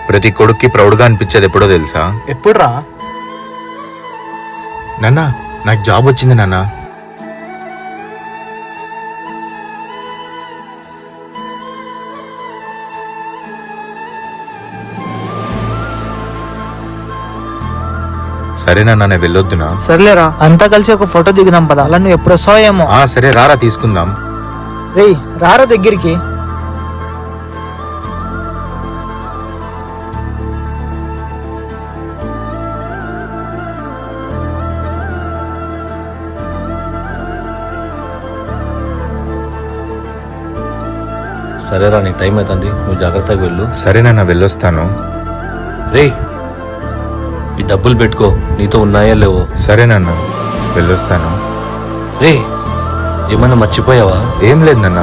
ప్రతి కొడుక్కి ప్రౌడ్గా అనిపించేది ఎప్పుడో తెలుసా? ఎప్పుడురా? నాన్న నాకు జాబ్ వచ్చింది నాన్న. సరే నాన్న నేను వెళ్ళొద్దునా? సర్లేరా, అంతా కలిసి ఒక ఫోటో దిగుదాం పద. అలా నువ్వు ఎప్పుడు వస్తావో ఏమో. సరే రారా తీసుకుందాం. రేయ్ రారా దగ్గరికి. సరేరా, నీ టైం అవుతుంది, నువ్వు జాగ్రత్తగా వెళ్ళు. సరే నాన్న వెళ్ళొస్తాను. రే, ఈ డబ్బులు పెట్టుకో, నీతో ఉన్నాయా లేవో. సరే నాన్న వెళ్ళొస్తాను. రే, ఏమన్నా మర్చిపోయావా? ఏం లేదు నాన్న.